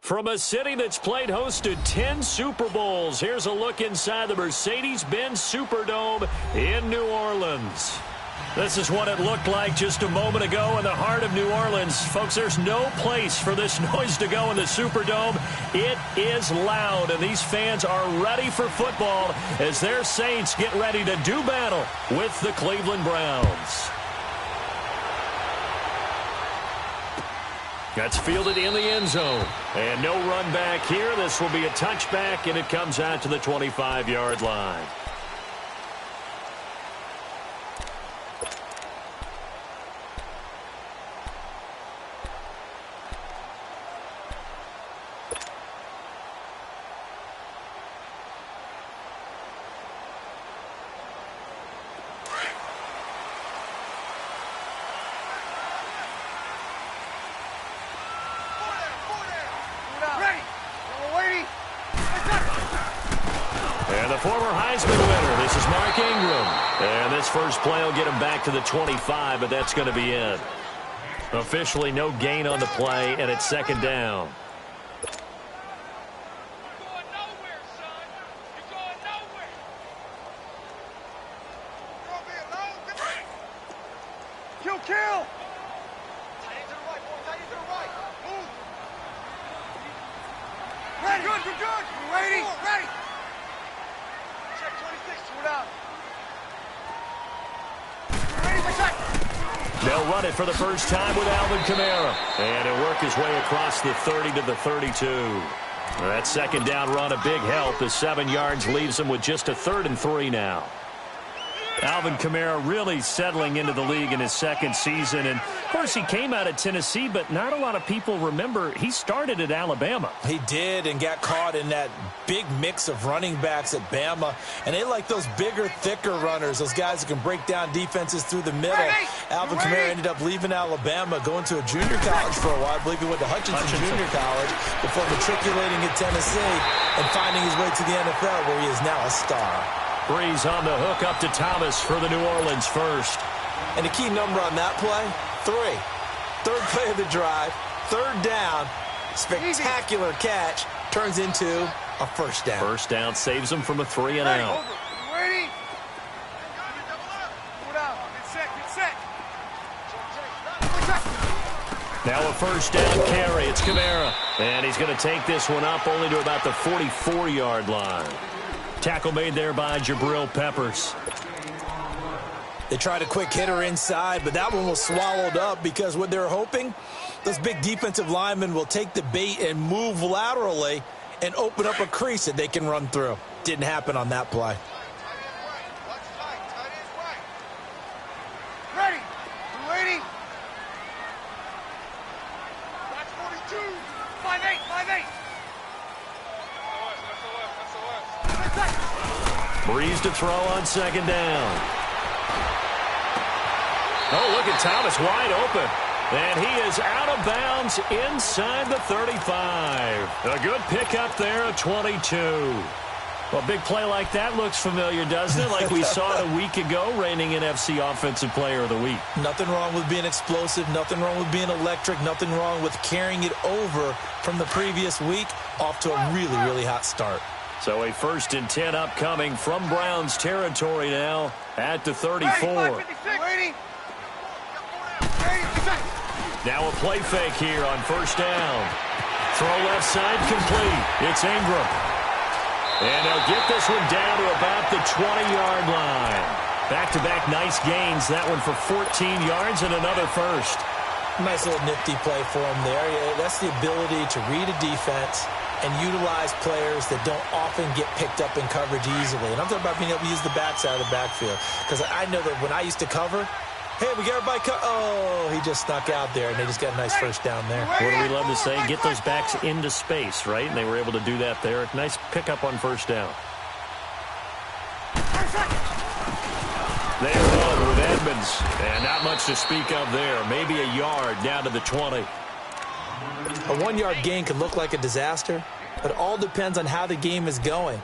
From a city that's played host to 10 Super Bowls, here's a look inside the Mercedes-Benz Superdome in New Orleans. This is what it looked like just a moment ago in the heart of New Orleans. Folks, there's no place for this noise to go in the Superdome. It is loud, and these fans are ready for football as their Saints get ready to do battle with the Cleveland Browns. That's fielded in the end zone. And no run back here. This will be a touchback, and it comes out to the 25-yard line. And the former Heisman winner, this is Mark Ingram. And this first play will get him back to the 25, but that's going to be it. Officially no gain on the play, and it's second down. Kill! Ready. Good. Ready. Check 26. Two down. Ready for check. They'll run it for the first time with Alvin Kamara. And he'll work his way across the 30 to the 32. That second down run, a big help. The 7 yards leaves him with just a 3rd and 3 now. Alvin Kamara really settling into the league in his second season. And, of course, he came out of Tennessee, but not a lot of people remember he started at Alabama. He did, and got caught in that big mix of running backs at Bama. And they like those bigger, thicker runners, those guys that can break down defenses through the middle. Alvin Kamara ended up leaving Alabama, going to a junior college for a while. I believe he went to Hutchinson Junior College before matriculating at Tennessee and finding his way to the NFL, where he is now a star. Breeze on the hook up to Thomas for the New Orleans first. And the key number on that play, 3. Third play of the drive, 3rd down, spectacular catch, turns into a first down. First down saves him from a 3 and out. Ready. Get set. Now a first down carry. It's Kamara. And he's going to take this one up only to about the 44-yard line. Tackle made there by Jabril Peppers. They tried a quick hitter inside, but that one was swallowed up because what they're hoping, those big defensive linemen will take the bait and move laterally and open up a crease that they can run through. Didn't happen on that play. Ready. Ready. That's 42. 5'8". Breeze to throw on second down. Oh, look at Thomas wide open. And he is out of bounds inside the 35. A good pickup there at 22. Well, a big play like that looks familiar, doesn't it? Like we saw it a week ago, reigning NFC Offensive Player of the Week. Nothing wrong with being explosive. Nothing wrong with being electric. Nothing wrong with carrying it over from the previous week off to a really, really hot start. So a 1st and 10 upcoming from Browns territory now at the 34. Now a play fake here on first down. Throw left side complete. It's Ingram. And they'll get this one down to about the 20-yard line. Back-to-back nice gains. That one for 14 yards and another first. Nice little nifty play for him there. Yeah, that's the ability to read a defense and utilize players that don't often get picked up in coverage easily. And I'm talking about being able to use the backside of the backfield. Because I know that when I used to cover, hey, we got everybody oh, he just snuck out there, and they just got a nice first down there. What do we love to say? Get those backs into space, right? And they were able to do that there. Nice pickup on first down. They run with Edmonds. And not much to speak of there. Maybe a yard down to the 20. A 1-yard gain can look like a disaster, but it all depends on how the game is going.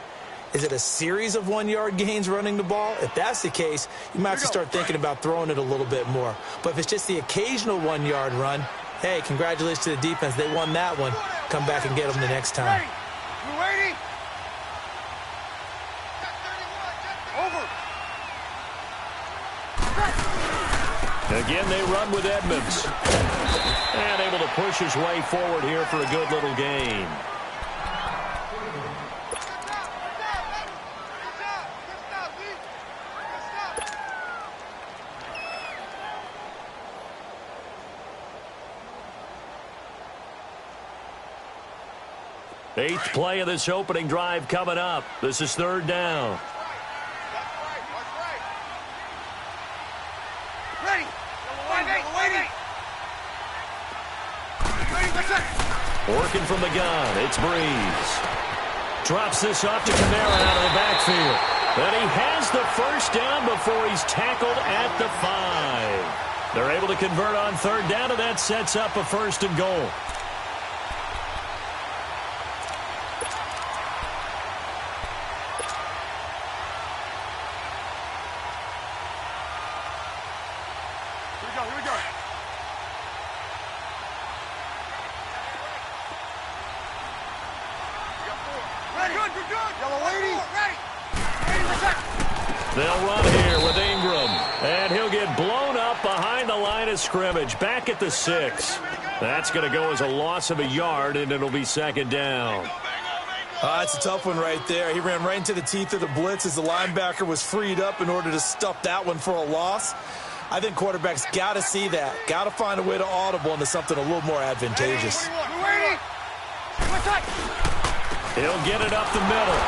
Is it a series of 1-yard gains running the ball? If that's the case, you might have to start thinking about throwing it a little bit more. But if it's just the occasional 1-yard run, hey, congratulations to the defense. They won that one. come back and get them the next time. Ready? Over. Again, they run with Edmonds. And able to push his way forward here for a good little gain. Eighth play of this opening drive coming up. This is third down. Working from the gun, it's Breeze. Drops this off to Kamara out of the backfield. And he has the first down before he's tackled at the 5. They're able to convert on third down, and that sets up a first and goal. Here we go. Yellow lady. Ready. They'll run here with Ingram. And he'll get blown up behind the line of scrimmage. Back at the 6. That's going to go as a loss of a yard, and it'll be second down. It's a tough one right there. He ran right into the teeth of the blitz as the linebacker was freed up in order to stuff that one for a loss. I think quarterbacks got to see that. Got to find a way to audible into something a little more advantageous. He'll get it up the middle.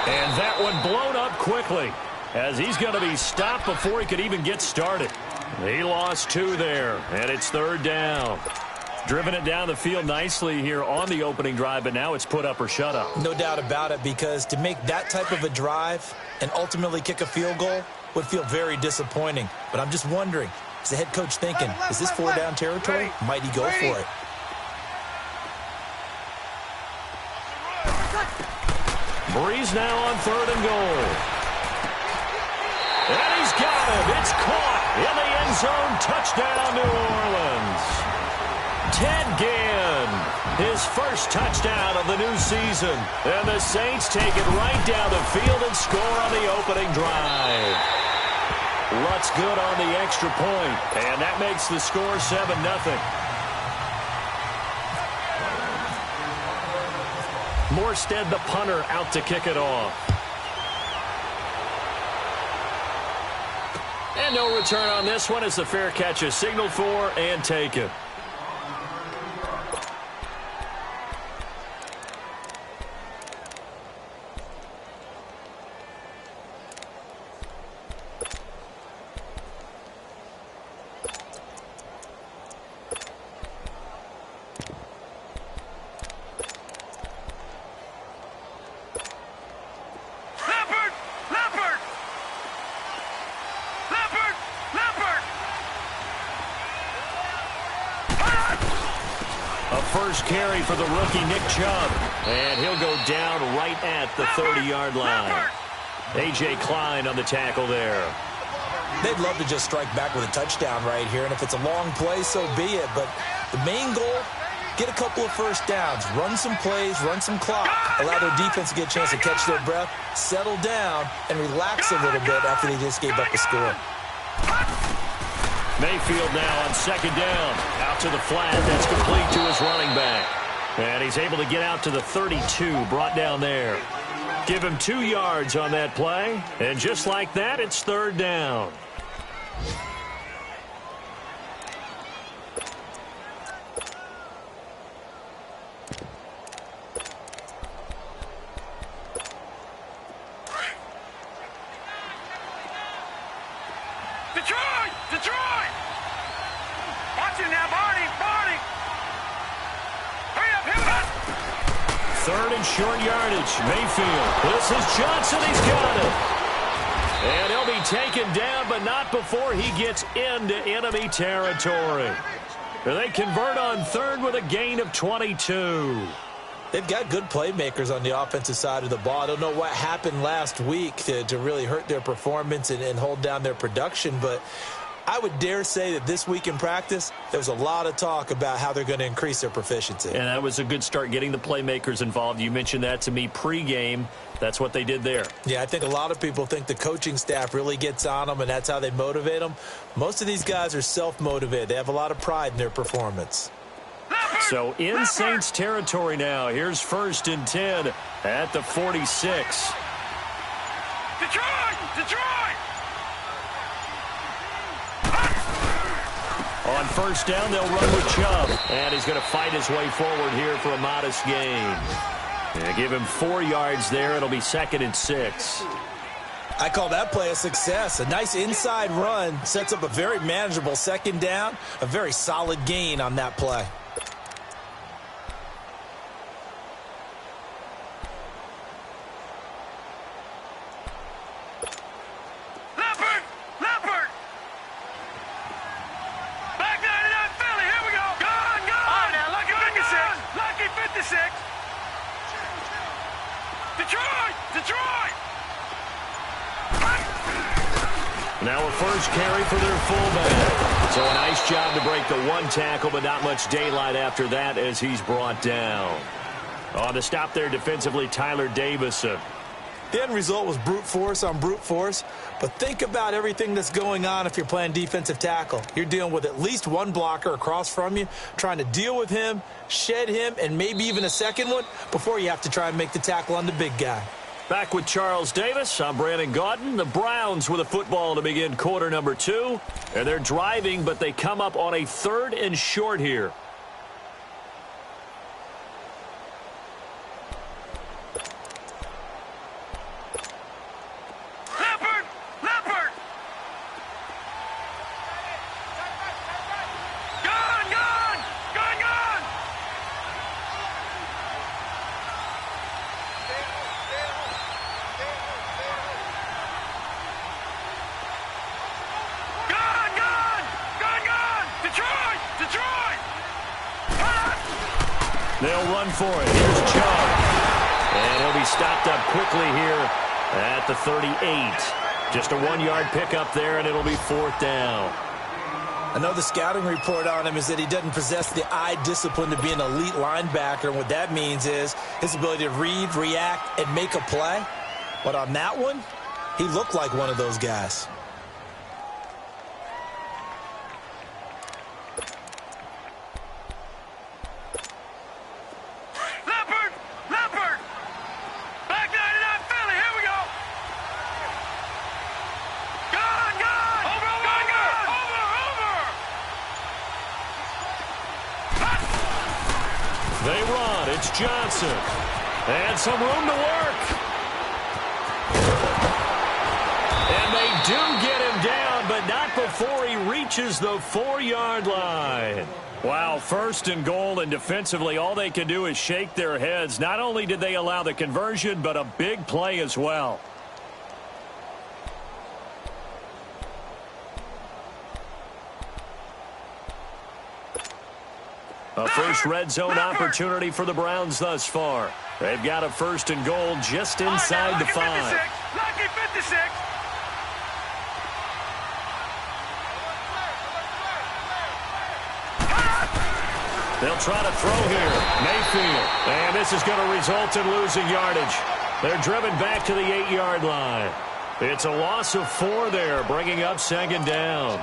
And that one blown up quickly as he's going to be stopped before he could even get started. He lost 2 there, and it's third down. Driven it down the field nicely here on the opening drive, but now it's put up or shut up. No doubt about it, because to make that type of a drive and ultimately kick a field goal would feel very disappointing. But I'm just wondering, is the head coach thinking, is this 4-down territory? Might he go for it? Breeze now on third and goal. And he's got it. It's caught in the end zone. Touchdown, New Orleans. Ted Ginn, his first touchdown of the new season. And the Saints take it right down the field and score on the opening drive. Lutz good on the extra point, and that makes the score 7-0. Morstead, the punter, out to kick it off. And no return on this one as the fair catch is signaled for and taken. First carry for the rookie Nick Chubb. And he'll go down right at the 30-yard line. A.J. Klein on the tackle there. They'd love to just strike back with a touchdown right here. And if it's a long play, so be it. But the main goal, get a couple of first downs. Run some plays, run some clock. Allow their defense to get a chance to catch their breath, settle down, and relax a little bit after they just gave up a score. Mayfield now on second down. Out to the flat. That's complete to his running back. And he's able to get out to the 32. Brought down there. Give him 2 yards on that play. And just like that, it's third down. Detroit! Watch it now, Barney! Hurry up! Third and short yardage. Mayfield. This is Johnson. He's got it. And he'll be taken down, but not before he gets into enemy territory. They convert on third with a gain of 22. They've got good playmakers on the offensive side of the ball. I don't know what happened last week to really hurt their performance and hold down their production, but I would dare say that this week in practice, there's a lot of talk about how they're going to increase their proficiency. And that was a good start, getting the playmakers involved. You mentioned that to me pregame. That's what they did there. Yeah, I think a lot of people think the coaching staff really gets on them, and that's how they motivate them. Most of these guys are self-motivated. They have a lot of pride in their performance. So in Saints territory now. Here's 1st and 10 at the 46. Detroit! On 1st down, they'll run with Chubb. And he's going to fight his way forward here for a modest gain. Yeah, give him 4 yards there. It'll be 2nd and 6. I call that play a success. A nice inside run sets up a very manageable 2nd down. A very solid gain on that play. Leopard! Back 99 Philly, here we go! Gone! All right, now, Lucky 56! Detroit! Now a first carry for their fullback. So a nice job to break the 1 tackle, but not much daylight after that as he's brought down. On the stop there defensively, Tyler Davison. The end result was brute force on brute force, but think about everything that's going on if you're playing defensive tackle. You're dealing with at least 1 blocker across from you, trying to deal with him, shed him, and maybe even a second one before you have to try and make the tackle on the big guy. Back with Charles Davis, I'm Brandon Gaudin. The Browns with a football to begin quarter number 2. And they're driving, but they come up on a 3rd and short here. Leopard! Gone! Detroit! They'll run for it. Here's Chubb. And he'll be stopped up quickly here at the 38. Just a 1-yard pickup there, and it'll be 4th down. I know the scouting report on him is that he doesn't possess the eye discipline to be an elite linebacker. And what that means is his ability to read, react, and make a play. But on that one, he looked like one of those guys. Leopard! Back 99 Philly, here we go! Gone! Over! They run. It's Johnson. And some room to work. And they do get him down, but not before he reaches the 4-yard line. Wow, 1st and goal, and defensively all they can do is shake their heads. Not only did they allow the conversion, but a big play as well. A first red zone opportunity for the Browns thus far. They've got a 1st and goal just inside the 5. Lucky 56! They'll try to throw here. Mayfield. And this is going to result in losing yardage. They're driven back to the 8-yard line. It's a loss of 4 there, bringing up 2nd down.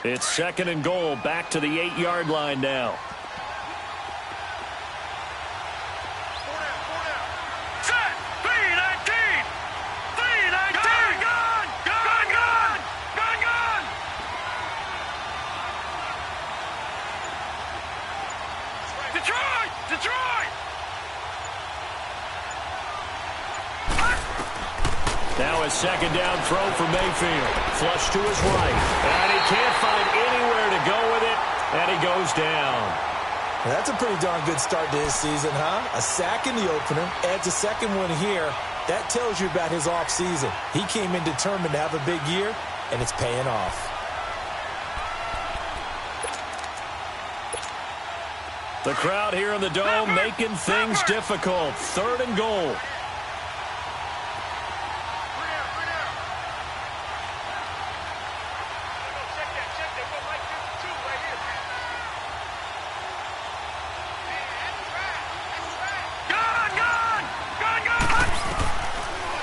It's 2nd and goal, back to the 8-yard line now. Detroit! Now a 2nd down throw for Mayfield. Flush to his right. And he can't find anywhere to go with it. And he goes down. That's a pretty darn good start to his season, huh? A sack in the opener, adds a 2nd one here. That tells you about his offseason. He came in determined to have a big year, and it's paying off. The crowd here in the Dome making things difficult. 3rd and goal.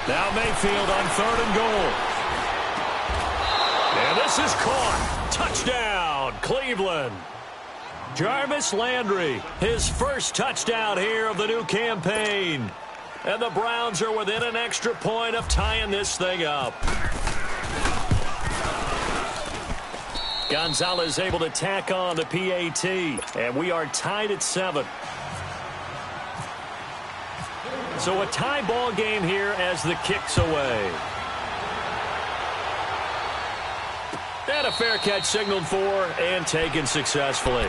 Now Mayfield on 3rd and goal. And this is caught. Touchdown, Cleveland. Jarvis Landry, his first touchdown here of the new campaign. And the Browns are within an extra point of tying this thing up. Gonzalez able to tack on the PAT. And we are tied at 7. So a tie ball game here as the kick's away. And a fair catch signaled for and taken successfully.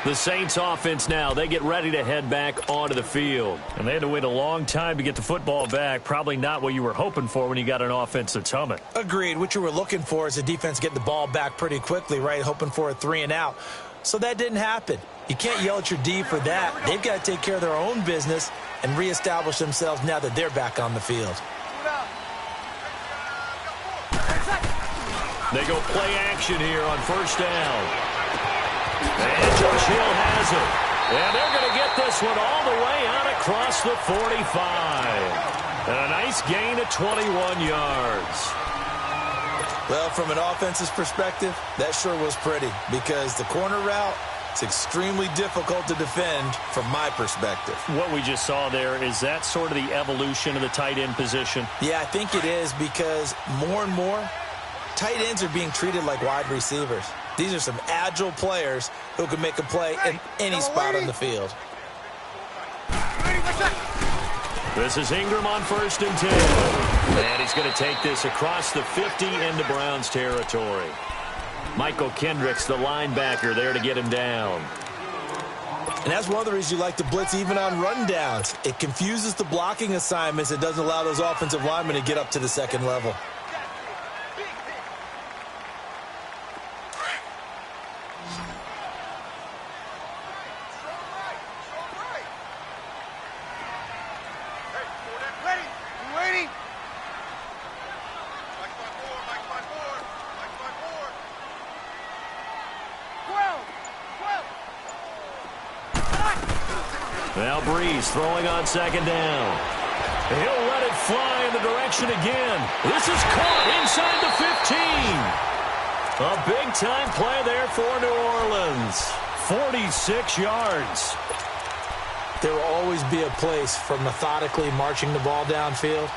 The Saints offense now, they get ready to head back onto the field. And they had to wait a long time to get the football back. Probably not what you were hoping for when you got an offense that's humming. Agreed. What you were looking for is a defense getting the ball back pretty quickly, right? Hoping for a 3 and out. So that didn't happen. You can't yell at your D for that. They've got to take care of their own business and reestablish themselves now that they're back on the field. They go play action here on 1st down. And Josh Hill has it. And they're going to get this one all the way out across the 45. And a nice gain of 21 yards. Well, from an offensive perspective, that sure was pretty because the corner route is extremely difficult to defend from my perspective. What we just saw there, is that sort of the evolution of the tight end position? Yeah, I think it is because more and more, tight ends are being treated like wide receivers. These are some agile players who can make a play in any spot on the field. This is Ingram on 1st and 10. And he's going to take this across the 50 into Browns territory. Michael Kendricks, the linebacker, there to get him down. And that's one of the reasons you like to blitz even on rundowns. It confuses the blocking assignments. It doesn't allow those offensive linemen to get up to the 2nd level. Now Breeze throwing on 2nd down. He'll let it fly in the direction again. This is caught inside the 15. A big-time play there for New Orleans. 46 yards. There will always be a place for methodically marching the ball downfield.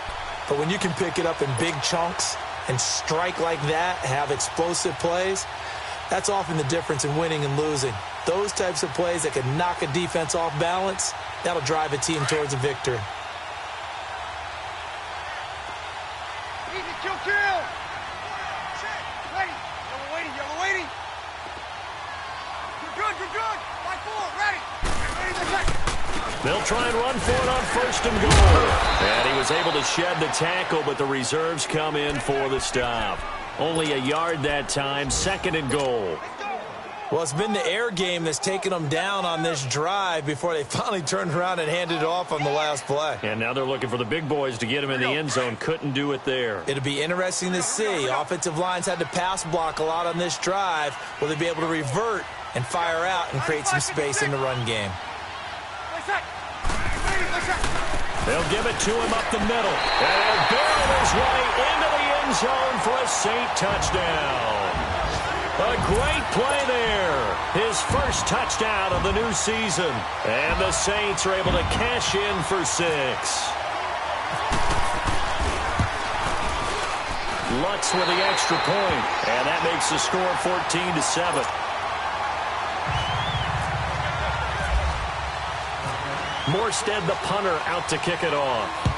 But when you can pick it up in big chunks and strike like that, have explosive plays, that's often the difference in winning and losing. Those types of plays that can knock a defense off balance, that'll drive a team towards a victory. Easy, kill. Ready. Yellow waiting. You're good. Line 4, ready. They'll try and run for it on 1st and goal. And he was able to shed the tackle, but the reserves come in for the stop. Only a yard that time, 2nd and goal. Well, it's been the air game that's taken them down on this drive before they finally turned around and handed it off on the last play. And now they're looking for the big boys to get him in the end zone. Couldn't do it there. It'll be interesting to see. Offensive lines had to pass block a lot on this drive. Will they be able to revert and fire out and create some space in the run game? They'll give it to him up the middle. And he'll barrel his way into the end zone for a Saint touchdown. A great play there. His first touchdown of the new season. And the Saints are able to cash in for 6. Lutz with the extra point. And that makes the score 14-7. Morstead, the punter, out to kick it off.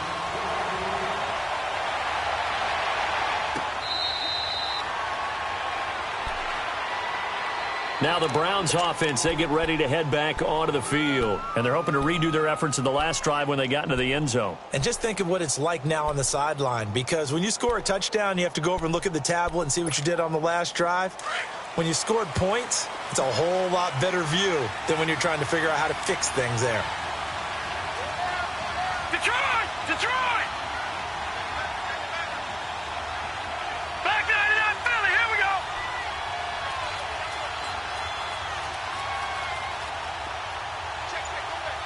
Now the Browns offense, they get ready to head back onto the field. And they're hoping to redo their efforts in the last drive when they got into the end zone. And just think of what it's like now on the sideline. Because when you score a touchdown, you have to go over and look at the tablet and see what you did on the last drive. When you scored points, it's a whole lot better view than when you're trying to figure out how to fix things there. Detroit! Detroit! Back 99 Philly, here we go!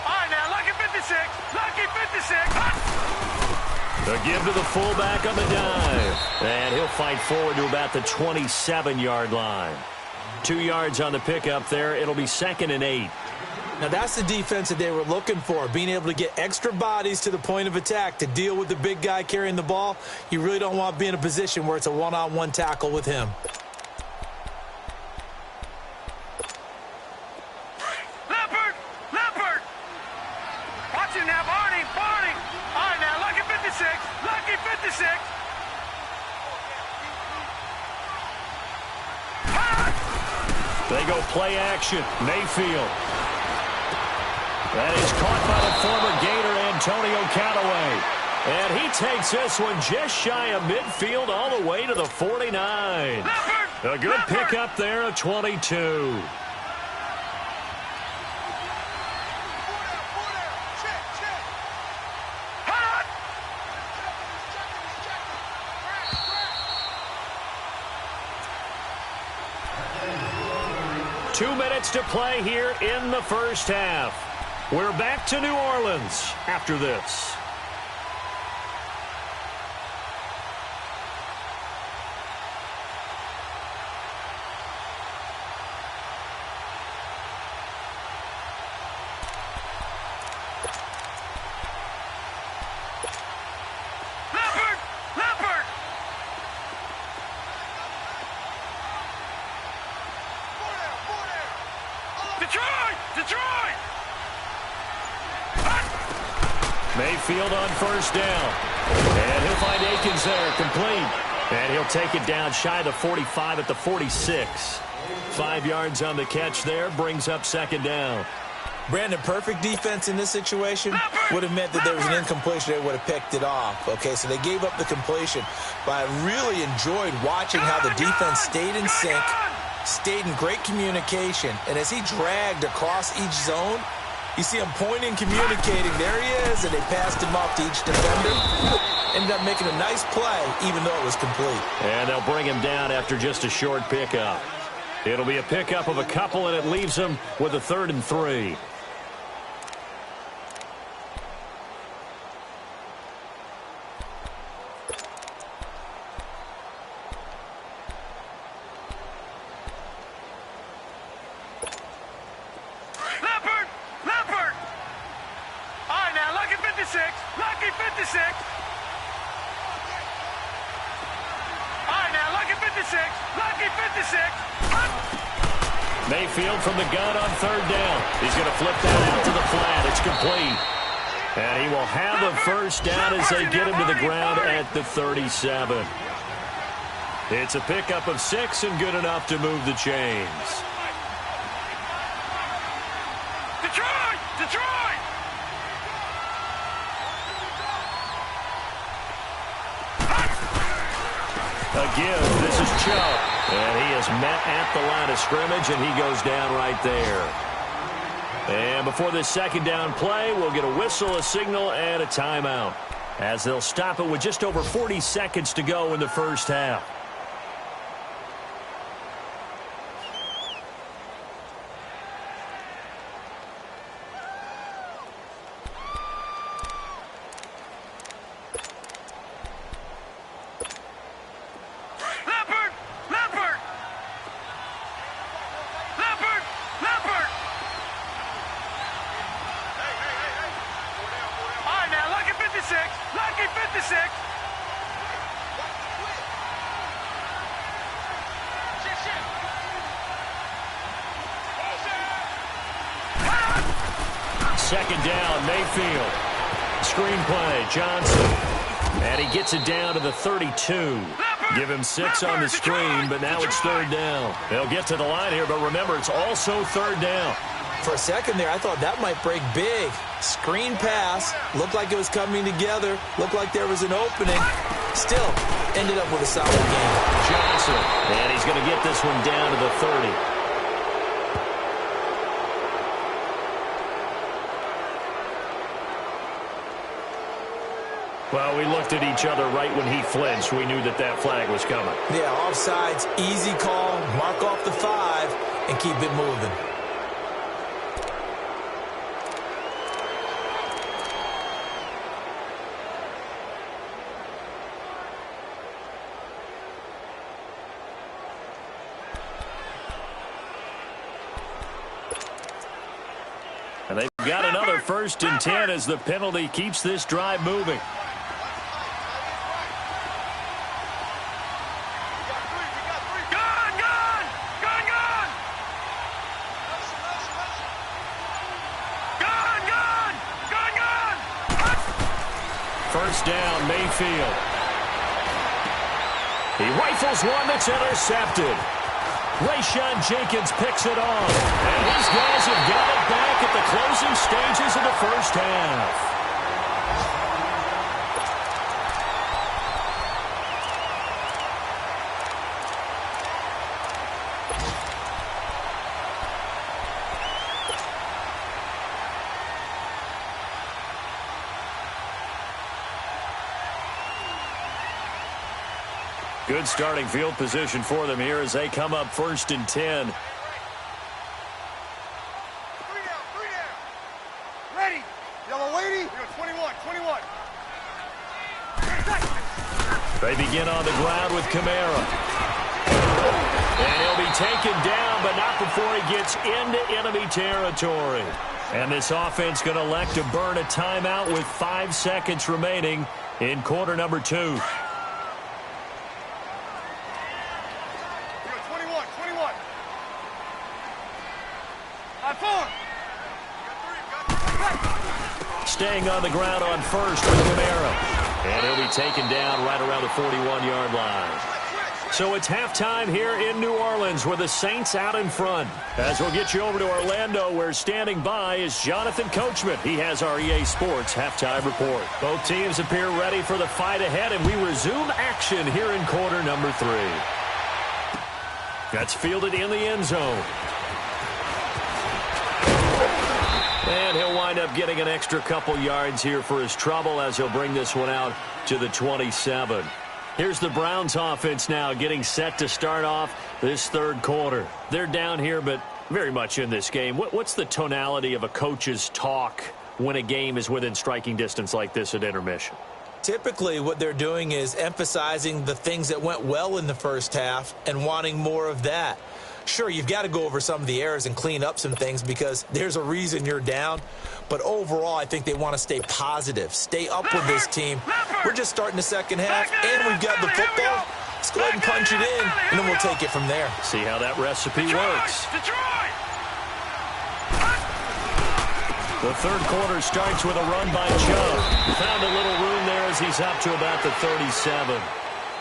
All right, now, Lucky 56. Lucky 56. The give to the fullback on the dive. And he'll fight forward to about the 27-yard line. 2 yards on the pickup there. It'll be 2nd and 8. Now, that's the defense that they were looking for, being able to get extra bodies to the point of attack to deal with the big guy carrying the ball. You really don't want to be in a position where it's a one-on-one tackle with him. Leopard! Leopard! Watch it now, Barney! Barney! All right, now, Lucky 56. Lucky 56. They go play action. Mayfield. That is caught by the former Gator Antonio Callaway. And he takes this one just shy of midfield all the way to the 49. A good pickup there of 22. Two minutes to play here in the first half. We're back to New Orleans after this. Leopard! Leopard! Detroit! Detroit! Mayfield on first down. And he'll find Akins there, complete. And he'll take it down shy of the 45 at the 46. 5 yards on the catch there, brings up 2nd down. Brandon, perfect defense in this situation would have meant that there was an incompletion. They would have picked it off. Okay, so they gave up the completion. But I really enjoyed watching how the defense stayed in sync, stayed in great communication. And as he dragged across each zone, you see him pointing, communicating. There he is, and they passed him off to each defender. Ended up making a nice play, even though it was complete. And they'll bring him down after just a short pickup. It'll be a pickup of a couple, and it leaves him with a 3rd and 3. Leopard! Leopard! All right, now, Lucky 56. Lucky 56. All right, now, Lucky 56. Lucky 56. Mayfield from the gun on 3rd down. He's going to flip that out to the flat. It's complete. And he will have the first down as they get him to the ground at the 37. It's a pickup of 6 and good enough to move the chains. Detroit! Detroit! A give. This is Chubb. And he is met at the line of scrimmage, and he goes down right there. And before this 2nd down play, we'll get a whistle, a signal, and a timeout, as they'll stop it with just over 40 seconds to go in the first half. Leopard! Leopard! Leopard! Leopard! All right, now, Lucky 56. Lucky 56. Second down, Mayfield. Screenplay, Johnson. And he gets it down to the 32. Give him 6 on the screen, but now it's 3rd down. They'll get to the line here, but remember, it's also 3rd down. For a second there, I thought that might break big. Screen pass. Looked like it was coming together. Looked like there was an opening. Still, ended up with a solid game. Johnson, and he's going to get this one down to the 30. Well, we looked at each other right when he flinched. We knew that that flag was coming. Yeah, offsides, easy call, mark off the 5, and keep it moving. And they've got another 1st and 10 as the penalty keeps this drive moving. First down, Mayfield. He rifles one that's intercepted. Rayshawn Jenkins picks it off. And these guys have got it back at the closing stages of the first half. Good starting field position for them here as they come up 1st and 10. 3 down. Ready. Yellow lady. 21. They begin on the ground with Kamara. And he'll be taken down, but not before he gets into enemy territory. And this offense going to elect to burn a timeout with 5 seconds remaining in quarter number 2. 21. On 4. Staying on the ground on first with Kamara. And he'll be taken down right around the 41-yard line. So it's halftime here in New Orleans with the Saints out in front. As we'll get you over to Orlando, where standing by is Jonathan Coachman. He has our EA Sports halftime report. Both teams appear ready for the fight ahead, and we resume action here in quarter number 3. That's fielded in the end zone. And he'll wind up getting an extra couple yards here for his trouble as he'll bring this one out to the 27. Here's the Browns offense now getting set to start off this third quarter. They're down here, but very much in this game. What's the tonality of a coach's talk when a game is within striking distance like this at intermission? Typically, what they're doing is emphasizing the things that went well in the first half and wanting more of that. Sure, you've got to go over some of the errors and clean up some things because there's a reason you're down. But overall, I think they want to stay positive, stay up with this team. We're just starting the second half, and we've got the football. Let's go ahead and punch it in, and then we'll take it from there. See how that recipe works. The third quarter starts with a run by Chubb. Found a little room there as he's up to about the 37.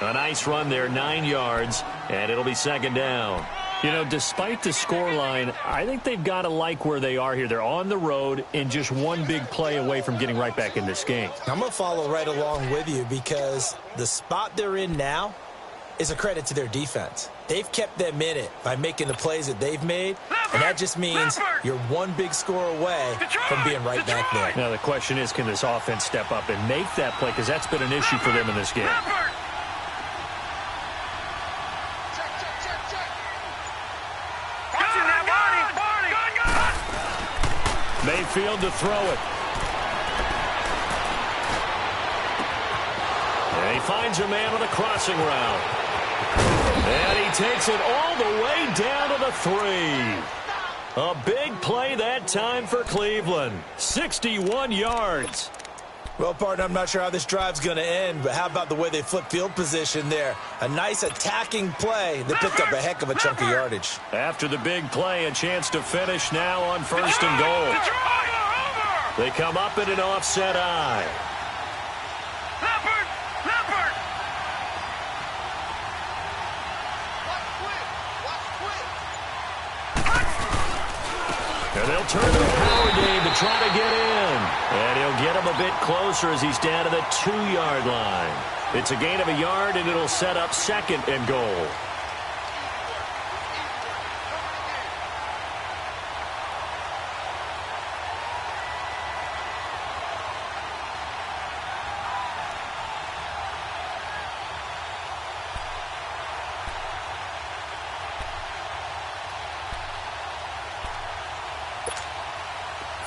A nice run there, 9 yards, and it'll be second down. You know, despite the scoreline, I think they've got to like where they are here. They're on the road and just one big play away from getting right back in this game. I'm going to follow right along with you because the spot they're in now is a credit to their defense. They've kept them in it by making the plays that they've made, and that just means you're one big score away from being right back there. Now, the question is, can this offense step up and make that play? Because that's been an issue for them in this game. Mayfield to throw it. And he finds a man on the crossing route. And he takes it all the way down to the 3. A big play that time for Cleveland. 61 yards. Well, partner, I'm not sure how this drive's going to end, but how about the way they flip field position there? A nice attacking play that picked up a heck of a chunk of yardage. After the big play, a chance to finish now on first and goal. They come up in an offset eye. And they'll turn to a power game to try to get in. And he'll get him a bit closer as he's down to the 2-yard line. It's a gain of a yard, and it'll set up 2nd and goal.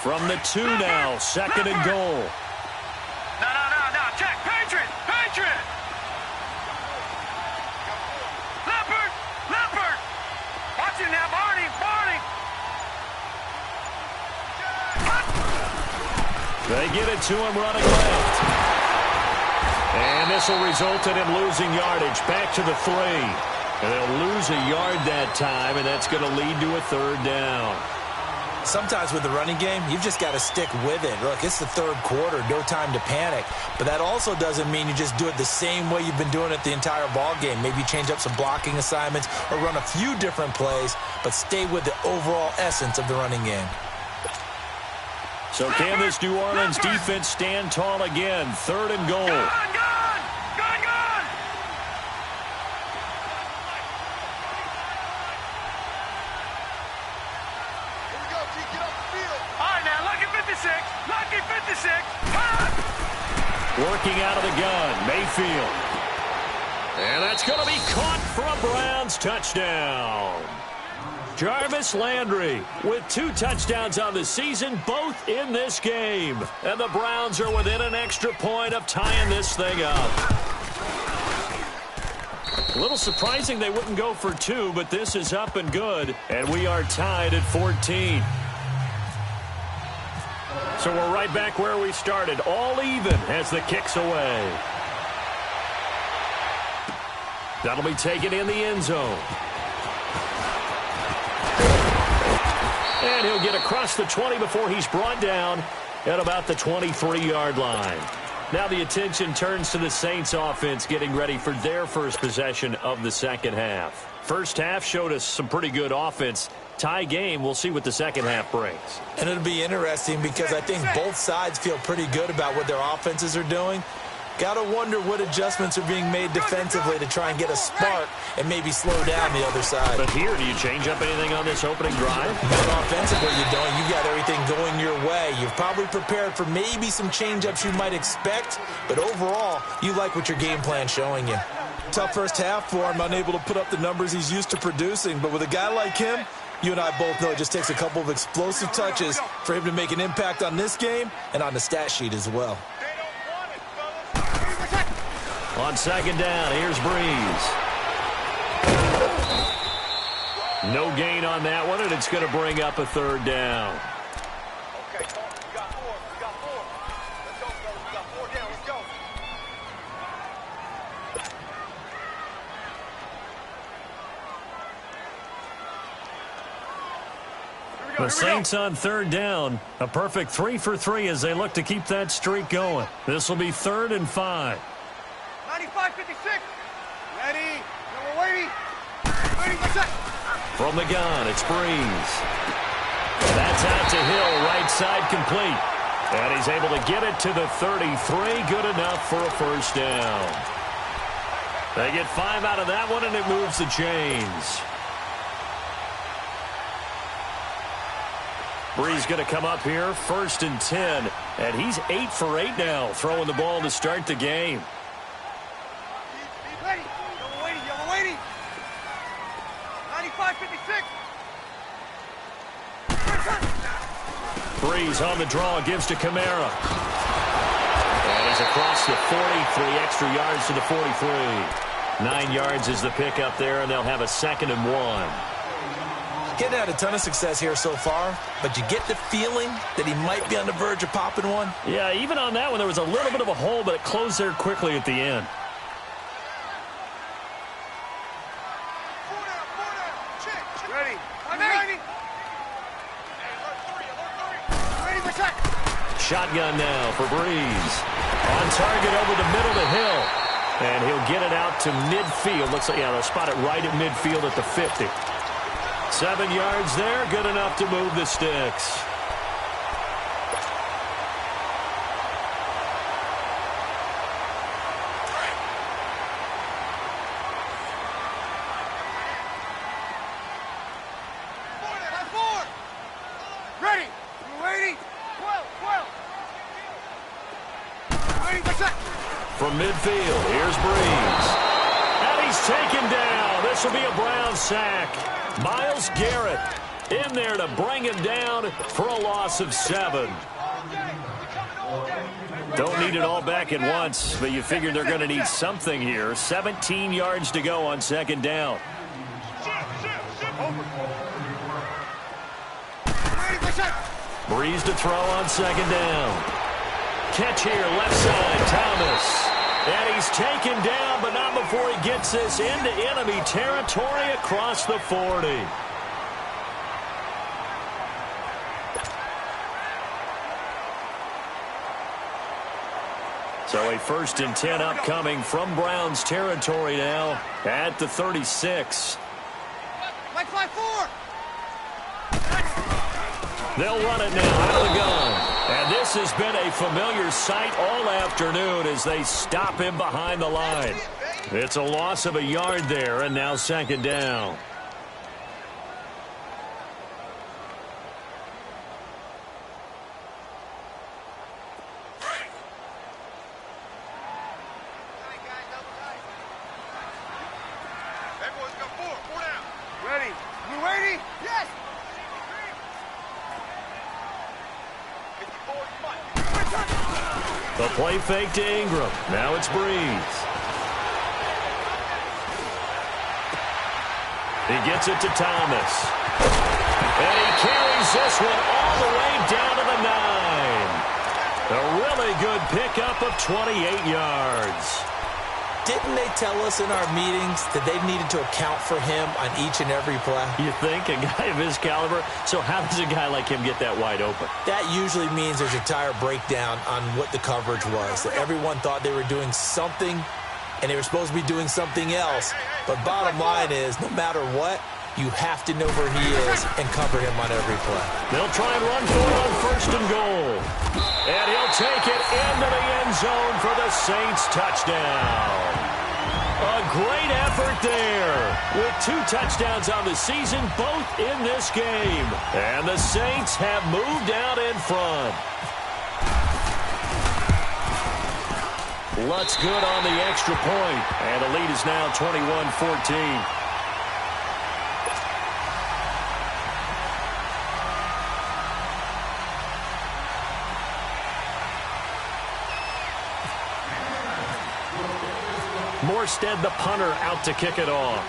From the 2 now, 2nd and goal. No. Check. Patriot. Leopard. Watch it now, Barney. They get it to him running left. And this will result in him losing yardage. Back to the 3. And they'll lose a yard that time, and that's going to lead to a 3rd down. Sometimes with the running game, you've just got to stick with it. Look, it's the 3rd quarter, no time to panic. But that also doesn't mean you just do it the same way you've been doing it the entire ball game. Maybe change up some blocking assignments or run a few different plays, but stay with the overall essence of the running game. So can this New Orleans defense stand tall again? 3rd and goal. Gun! Lucky 56. Working out of the gun, Mayfield. And that's going to be caught for a Browns touchdown. Jarvis Landry with 2 touchdowns on the season, both in this game. And the Browns are within an extra point of tying this thing up. A little surprising they wouldn't go for 2, but this is up and good. And we are tied at 14. So we're right back where we started, all even as the kick's away. That'll be taken in the end zone. And he'll get across the 20 before he's brought down at about the 23-yard line. Now the attention turns to the Saints offense getting ready for their first possession of the 2nd half. First half showed us some pretty good offense. Tie game, we'll see what the 2nd half brings. And it'll be interesting because I think both sides feel pretty good about what their offenses are doing. Got to wonder what adjustments are being made defensively to try and get a spark and maybe slow down the other side. But here, do you change up anything on this opening drive? Not offensively, you don't. You've got everything going your way. You've probably prepared for maybe some change-ups you might expect, but overall, you like what your game plan's showing you. Tough first half for him, unable to put up the numbers he's used to producing, but with a guy like him, you and I both know it just takes a couple of explosive touches for him to make an impact on this game and on the stat sheet as well. On 2nd down, here's Breeze. No gain on that one, and it's going to bring up a 3rd down. Okay, we got 4. Let's go, fellas. We got 4 down. Let's go. The Saints on 3rd down. A perfect 3 for 3 as they look to keep that streak going. This will be 3rd and 5. 95-56. Ready. We're waiting. From the gun, it's Breeze. That's out to Hill, right side complete. And he's able to get it to the 33. Good enough for a 1st down. They get 5 out of that one, and it moves the chains. Breeze going to come up here, 1st and 10. And he's 8 for 8 now, throwing the ball to start the game. Ready. You're waiting. 95-56. Breeze on the draw, gives to Kamara. And he's across the 40, 3 extra yards to the 43. 9 yards is the pickup there, and they'll have a 2nd and 1. Getting had a ton of success here so far, but you get the feeling that he might be on the verge of popping one. Yeah, even on that one, there was a little bit of a hole, but it closed there quickly at the end. Ready. Ready. Shotgun now for Breeze. On target over the middle to Hill. And he'll get it out to midfield. Looks like, yeah, they'll spot it right at midfield at the 50. 7 yards there, good enough to move the sticks. Ready. You ready? 12, 12. Ready, what's that? From midfield, here's Breeze. And he's taken down. This will be a Brown sack. Myles Garrett in there to bring him down for a loss of 7. Don't need it all back at once, but you figure they're going to need something here. 17 yards to go on second down. Breeze to throw on second down. Catch here, left side, Thomas. And he's taken down, but not before he gets this into enemy territory across the 40. So a 1st and 10 upcoming from Browns territory now at the 36. Like 5-4. They'll run it now out of the gun. And this has been a familiar sight all afternoon as they stop him behind the line. It's a loss of a yard there, and now second down. Everyone's got 4 down. Ready. You ready? Yes. The play fake to Ingram. Now it's Breeze. He gets it to Thomas. And he carries this one all the way down to the 9. A really good pickup of 28 yards. Didn't they tell us in our meetings that they needed to account for him on each and every play? You think? A guy of his caliber? So how does a guy like him get that wide open? That usually means there's a tire breakdown on what the coverage was. That everyone thought they were doing something, and they were supposed to be doing something else. But bottom line is, no matter what, you have to know where he is and cover him on every play. They'll try and run for it on 1st and goal. And he'll take it into the end zone for the Saints touchdown. A great effort there with 2 touchdowns on the season, both in this game. And the Saints have moved out in front. Lutz good on the extra point. And the lead is now 21-14. Morstead, the punter, out to kick it off.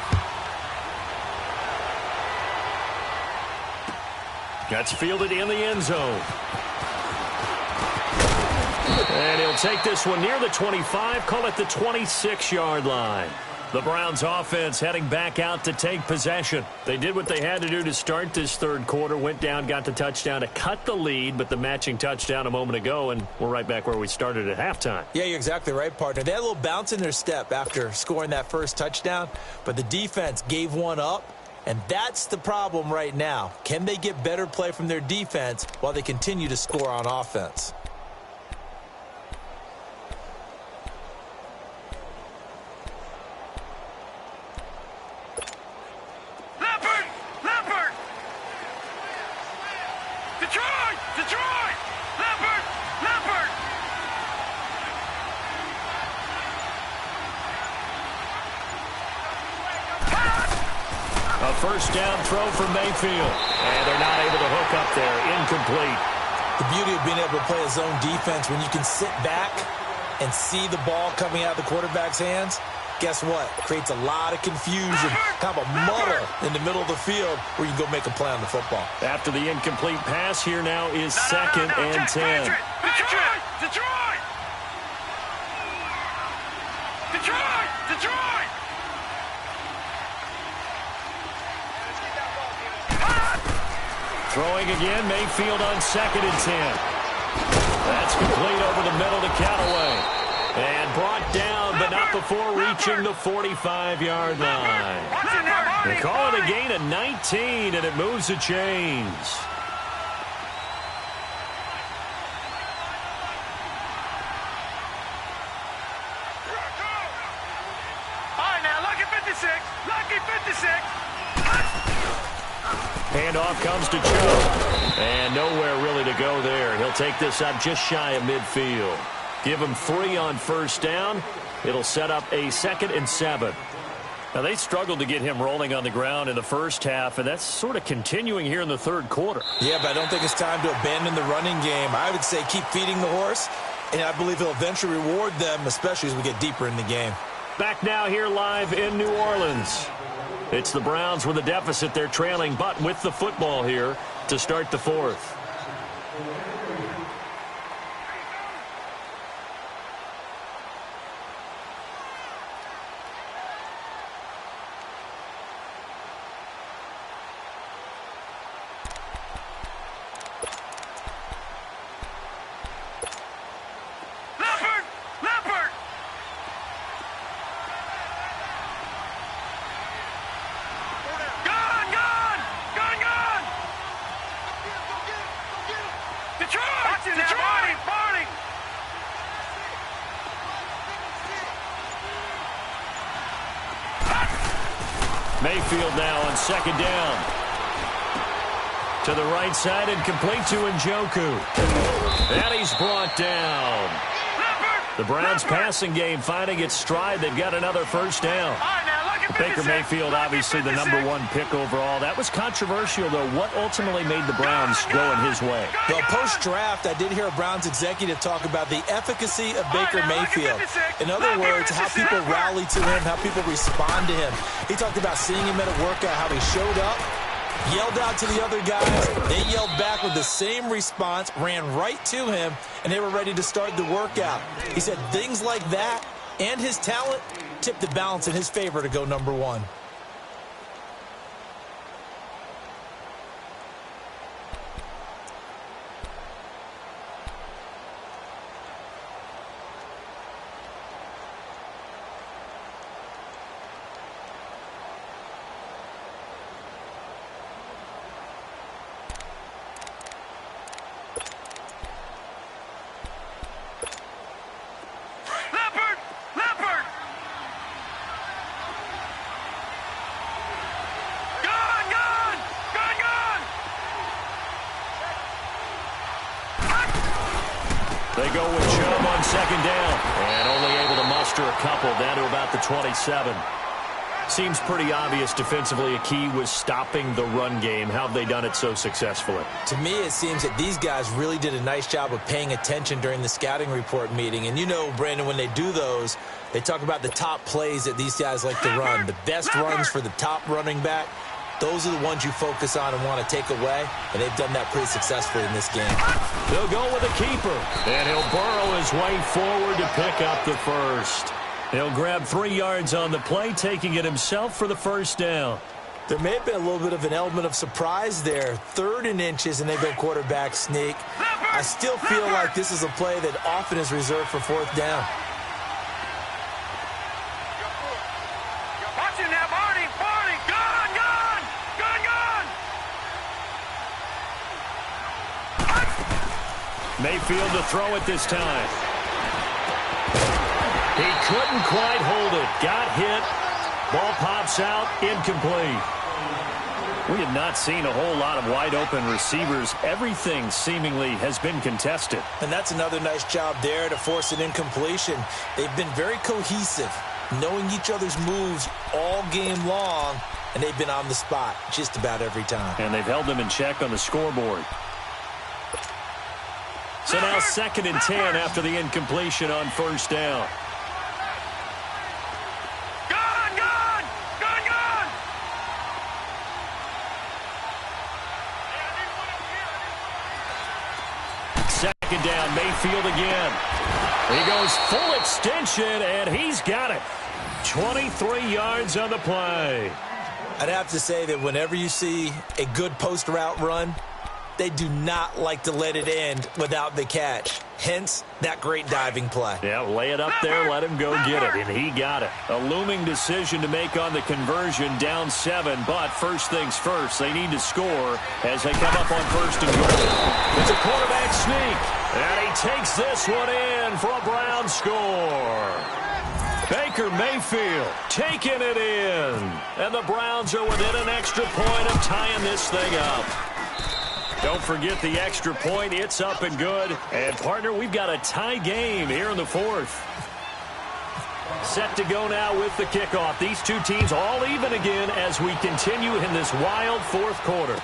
That's fielded in the end zone. And he'll take this one near the 25, call it the 26-yard line. The Browns offense heading back out to take possession. They did what they had to do to start this 3rd quarter, went down, got the touchdown to cut the lead, but the matching touchdown a moment ago, and we're right back where we started at halftime. Yeah, you're exactly right, partner. They had a little bounce in their step after scoring that first touchdown, but the defense gave one up, and that's the problem right now. Can they get better play from their defense while they continue to score on offense? First down throw from Mayfield. And they're not able to hook up there. Incomplete. The beauty of being able to play a zone defense, when you can sit back and see the ball coming out of the quarterback's hands, guess what? It creates a lot of confusion, kind of a muddle in the middle of the field where you can go make a play on the football. After the incomplete pass, here now is 2nd and 10. Detroit! Throwing again, Mayfield on 2nd and 10. That's complete over the middle to Callaway. And brought down, but not before reaching the 45-yard line. They call it a gain of 19, and it moves the chains. All right, now, lucky 56. Lucky 56. Handoff comes to Joe. And no They'll take this up just shy of midfield. Give them 3 on first down. It'll set up a 2nd and 7. Now, they struggled to get him rolling on the ground in the first half, and that's sort of continuing here in the third quarter. Yeah, but I don't think it's time to abandon the running game. I would say keep feeding the horse, and I believe he'll eventually reward them, especially as we get deeper in the game. Back now here live in New Orleans. It's the Browns with a deficit. They're trailing, but with the football here to start the 4th. Mayfield now on 2nd down. To the right side and complete to Njoku. And he's brought down. The Browns passing game finding its stride. They've got another first down. Baker Mayfield, obviously the #1 pick overall. That was controversial, though. What ultimately made the Browns go in his way? Well, post-draft, I did hear a Browns executive talk about the efficacy of Baker Mayfield. In other words, how people rally to him, how people respond to him. He talked about seeing him at a workout, how he showed up, yelled out to the other guys. They yelled back with the same response, ran right to him, and they were ready to start the workout. He said things like that and his talent tipped the balance in his favor to go #1. They go with Chubb on 2nd down. And only able to muster a couple down to about the 27. Seems pretty obvious defensively a key was stopping the run game. How have they done it so successfully? To me, it seems that these guys really did a nice job of paying attention during the scouting report meeting. And you know, Brandon, when they do those, they talk about the top plays that these guys like to run. The best runs for the top running back. Those are the ones you focus on and want to take away, and they've done that pretty successfully in this game. They'll go with a keeper, and he'll burrow his way forward to pick up the first. He'll grab 3 yards on the play, taking it himself for the first down. There may have been a little bit of an element of surprise there. 3rd and inches, and they go quarterback sneak. I still feel like this is a play that often is reserved for 4th down. Mayfield to throw it this time. He couldn't quite hold it. Got hit. Ball pops out. Incomplete. We have not seen a whole lot of wide-open receivers. Everything seemingly has been contested. And that's another nice job there to force an incompletion. They've been very cohesive, knowing each other's moves all game long, and they've been on the spot just about every time. And they've held them in check on the scoreboard. So now 2nd and 10 after the incompletion on first down. Second down, Mayfield again. He goes full extension, and he's got it. 23 yards on the play. I'd have to say that whenever you see a good post route run, they do not like to let it end without the catch. Hence, that great diving play. Yeah, lay it up there, let him go get it, and he got it. A looming decision to make on the conversion, down 7, but first things first, they need to score as they come up on 1st and goal. It's a quarterback sneak, and he takes this one in for a Brown score. Baker Mayfield taking it in, and the Browns are within an extra point of tying this thing up. Don't forget the extra point. It's up and good. And, partner, we've got a tie game here in the fourth. Set to go now with the kickoff. These two teams all even again as we continue in this wild fourth quarter.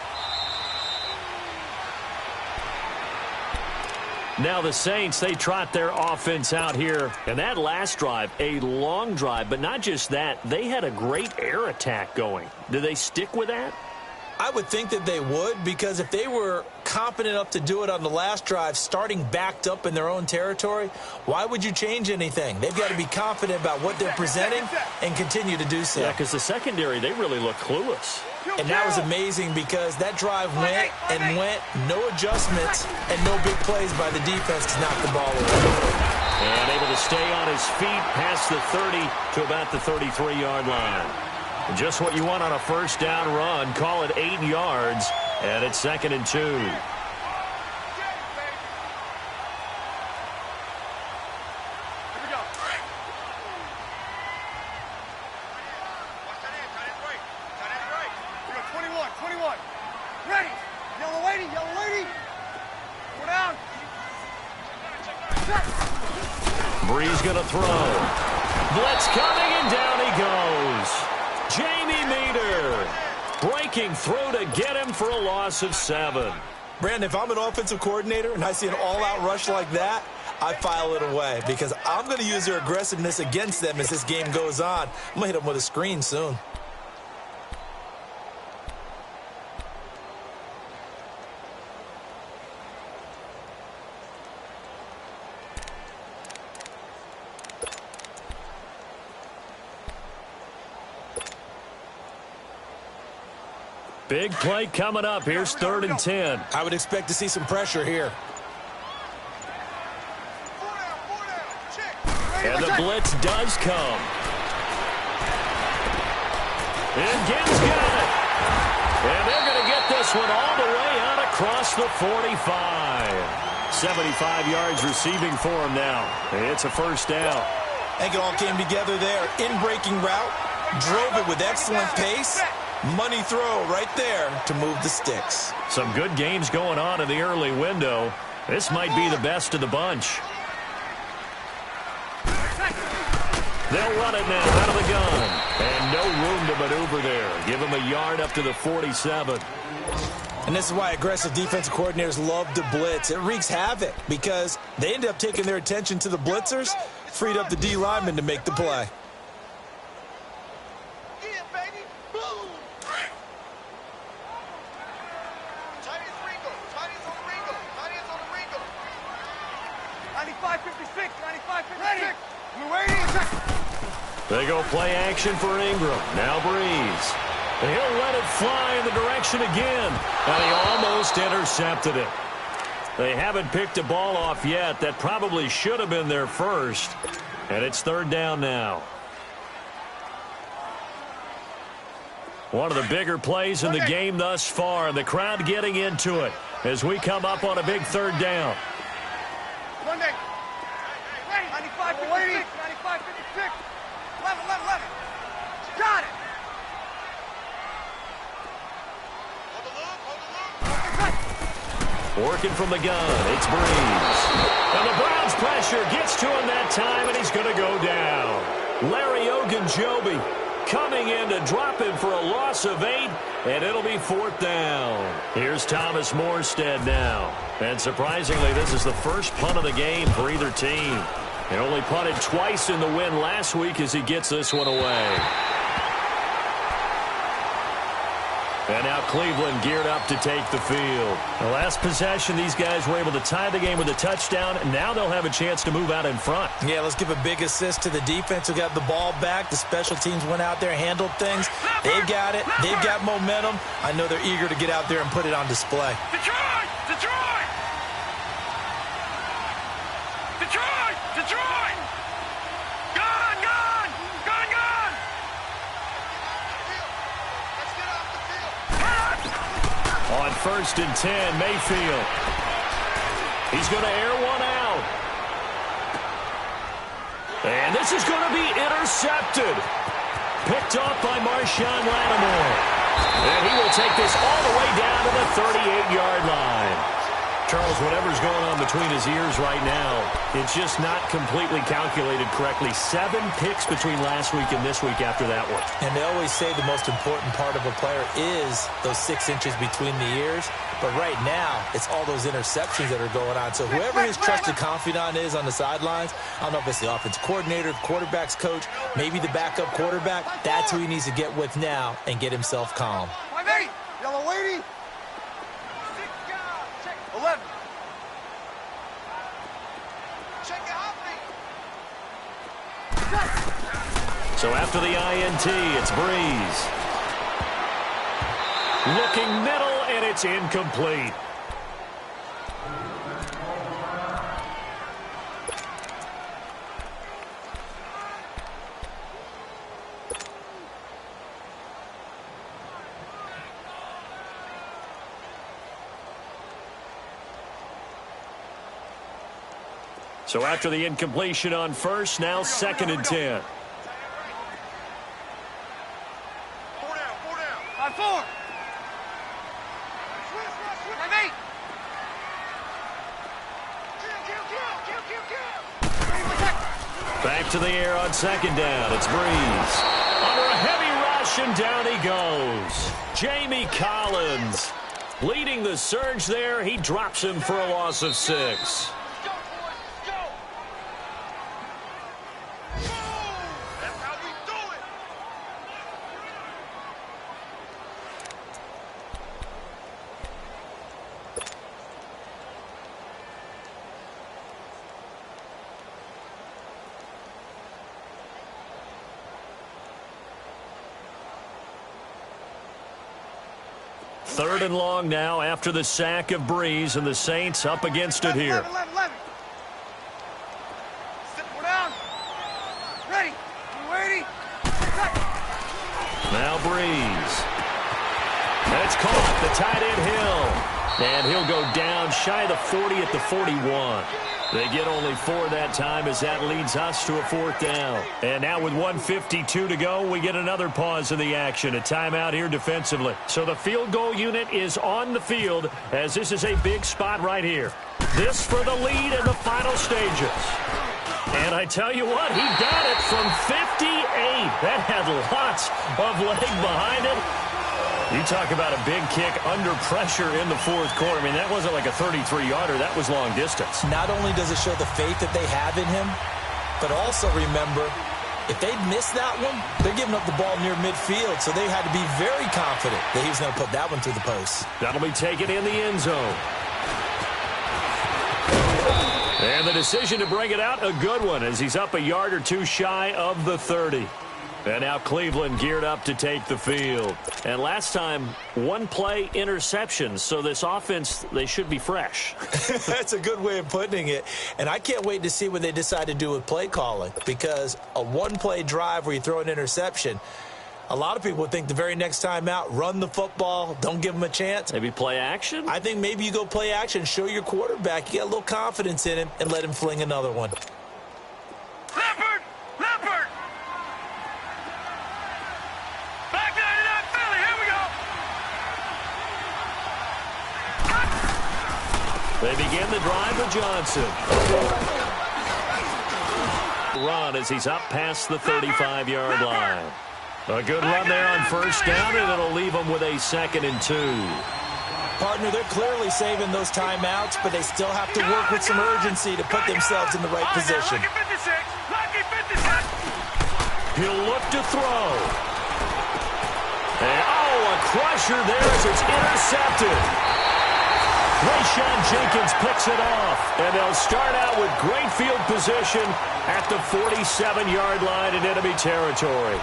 Now the Saints, they trot their offense out here. And that last drive, a long drive, but not just that. They had a great air attack going. Do they stick with that? I would think that they would, because if they were competent enough to do it on the last drive, starting backed up in their own territory, why would you change anything? They've got to be confident about what they're presenting and continue to do so. Yeah, because the secondary, they really look clueless. And that was amazing because that drive went and went, no adjustments and no big plays by the defense to knock the ball away. And able to stay on his feet past the 30 to about the 33-yard line. Just what you want on a first down run. Call it 8 yards, and it's 2nd and 2. Breeze going to throw. Blitz coming, and down he goes. Jamie Meter breaking through to get him for a loss of 7. Brandon, if I'm an offensive coordinator and I see an all-out rush like that, I file it away because I'm going to use their aggressiveness against them as this game goes on. I'm going to hit them with a screen soon. Big play coming up. Here's 3rd and 10. I would expect to see some pressure here. And the blitz does come. And Gibbs got it. And they're going to get this one all the way out across the 45. 75 yards receiving for him now. It's a first down. I think it all came together there. In-breaking route. Drove it with excellent pace. Money throw right there to move the sticks. Some good games going on in the early window. This might be the best of the bunch. They'll run it now out of the gun. And no room to maneuver there. Give him a yard up to the 47. And this is why aggressive defensive coordinators love to blitz. It wreaks havoc because they end up taking their attention to the blitzers, freed up the D lineman to make the play. They go play action for Ingram. Now Breeze. And he'll let it fly in the direction again. And he almost intercepted it. They haven't picked a ball off yet. That probably should have been their first. And it's 3rd down now. One of the bigger plays in the game thus far. And the crowd getting into it as we come up on a big 3rd down. 95-56, 95-56. 11. Got it. Working from the gun, it's Breeze. And the Browns pressure gets to him that time, and he's going to go down. Larry Ogunjobi coming in to drop him for a loss of 8, and it'll be 4th down. Here's Thomas Morstead now. And surprisingly, this is the first punt of the game for either team. He only punted twice in the win last week as he gets this one away. And now Cleveland geared up to take the field. The last possession, these guys were able to tie the game with a touchdown, and now they'll have a chance to move out in front. Yeah, let's give a big assist to the defense who got the ball back. The special teams went out there, handled things. They've got it. They've got momentum. I know they're eager to get out there and put it on display. Detroit! On 1st and 10, Mayfield. He's going to air one out. And this is going to be intercepted. Picked off by Marshawn Lattimore. And he will take this all the way down to the 38-yard line. Charles, whatever's going on between his ears right now, it's just not completely calculated correctly. 7 picks between last week and this week after that one. And they always say the most important part of a player is those 6 inches between the ears. But right now, it's all those interceptions that are going on. So whoever his trusted confidant is on the sidelines, I don't know if it's the offensive coordinator, the quarterback's coach, maybe the backup quarterback, that's who he needs to get with now and get himself calm. Yellow lady. 11. Check it out, So after the INT, it's Breeze. Looking middle, and it's incomplete. So after the incompletion on first, now 2nd and 10. 4 down, 4 down. 5-4. Back to the air on 2nd down. It's Breeze. Under a heavy rush, and down he goes. Jamie Collins leading the surge there. He drops him for a loss of 6. Third and long now after the sack of Breeze, and the Saints up against it here. 11. Sit down. Ready. Ready. Now Breeze. That's caught. The tight end Hill. And he'll go down shy of the 40 at the 41. They get only 4 that time as that leads us to a 4th down. And now with 1:52 to go, we get another pause in the action. A timeout here defensively. So the field goal unit is on the field as this is a big spot right here. This for the lead in the final stages. And I tell you what, he got it from 58. That had lots of leg behind it. You talk about a big kick under pressure in the 4th quarter. I mean, that wasn't like a 33-yarder. That was long distance. Not only does it show the faith that they have in him, but also remember, if they'd missed that one, they're giving up the ball near midfield, so they had to be very confident that he was going to put that one through the post. That'll be taken in the end zone. And the decision to bring it out, a good one, as he's up a yard or 2 shy of the 30. And now Cleveland geared up to take the field. And last time, 1 play interception. So this offense, they should be fresh. That's a good way of putting it. And I can't wait to see what they decide to do with play calling. Because a 1-play drive where you throw an interception, a lot of people think the very next time out, run the football, don't give them a chance. Maybe play action? I think maybe you go play action, show your quarterback, you got a little confidence in him, and let him fling another one. Leopard! Leopard! Back 99 Philly, here we go! They begin the drive with Johnson. Run as he's up past the 35-yard line. A good run there on first down, and it'll leave them with a 2nd and 2. Partner, they're clearly saving those timeouts, but they still have to work with some urgency to put themselves in the right position. Lucky 56! Lucky 56! He'll look to throw. And, a crusher there as it's intercepted. Rayshawn Jenkins picks it off, and they'll start out with great field position at the 47-yard line in enemy territory.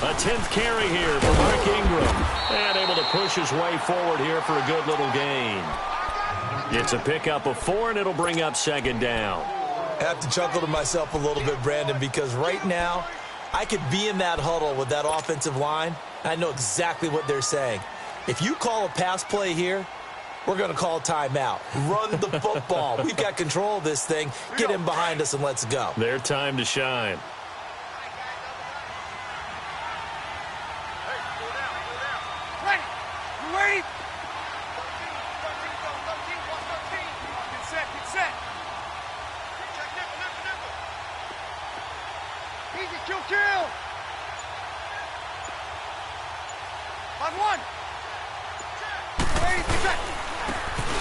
A 10th carry here for Mark Ingram. And able to push his way forward here for a good little gain. It's a pickup of 4, and it'll bring up 2nd down. I have to chuckle to myself a little bit, Brandon, because right now I could be in that huddle with that offensive line. I know exactly what they're saying. If you call a pass play here, we're going to call a timeout. Run the football. We've got control of this thing. Get him behind us and let's go. Their time to shine. Ready. You ready? Get set. Check nipple. Easy, kill. On one. Ready, set.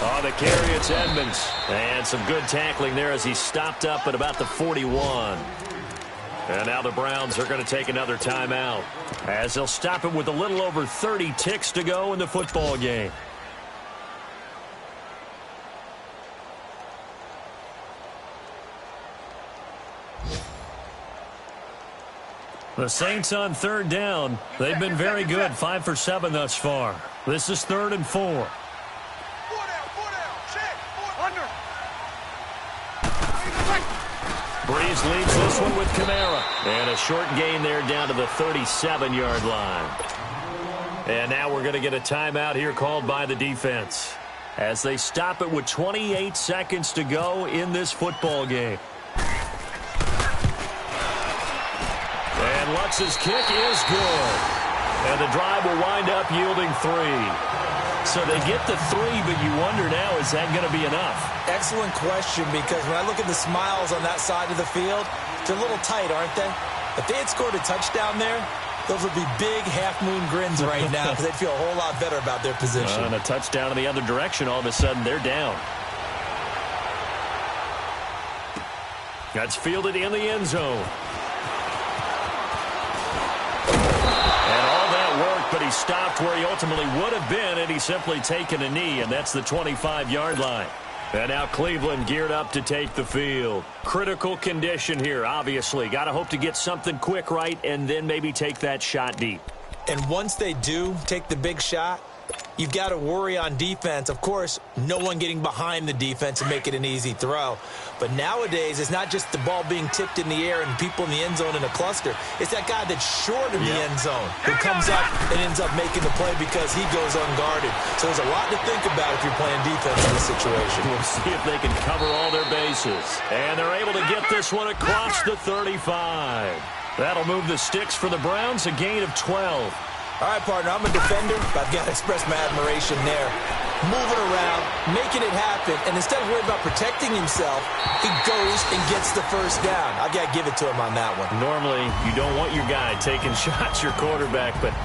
On the carry, it's Edmonds. And some good tackling there as he stopped up at about the 41. And now the Browns are going to take another timeout as they'll stop it with a little over 30 ticks to go in the football game. The Saints on third down. They've been very good, 5 for 7 thus far. This is 3rd and 4. 4 down. Check. Under. Breeze leads this one with Kamara. And a short gain there down to the 37-yard line. And now we're going to get a timeout here called by the defense as they stop it with 28 seconds to go in this football game. And Lutz's kick is good. And the drive will wind up yielding 3. So they get the 3, but you wonder now, is that going to be enough? Excellent question, because when I look at the smiles on that side of the field, they're a little tight, aren't they? If they had scored a touchdown there, those would be big half-moon grins right now because they'd feel a whole lot better about their position. And a touchdown in the other direction, all of a sudden they're down. That's fielded in the end zone. But he stopped where he ultimately would have been, and he's simply taken a knee, and that's the 25-yard line. And now Cleveland geared up to take the field. Critical condition here, obviously. Got to hope to get something quick right and then maybe take that shot deep. And once they do take the big shot, you've got to worry on defense. Of course, no one getting behind the defense and make it an easy throw. But nowadays, it's not just the ball being tipped in the air and people in the end zone in a cluster. It's that guy that's short of the end zone who comes up and ends up making the play because he goes unguarded. So there's a lot to think about if you're playing defense in this situation. We'll see if they can cover all their bases. And they're able to get this one across the 35. That'll move the sticks for the Browns, a gain of 12. All right, partner, I'm a defender, but I've got to express my admiration there. Moving around, making it happen, and instead of worrying about protecting himself, he goes and gets the first down. I've got to give it to him on that one. Normally, you don't want your guy taking shots, your quarterback, but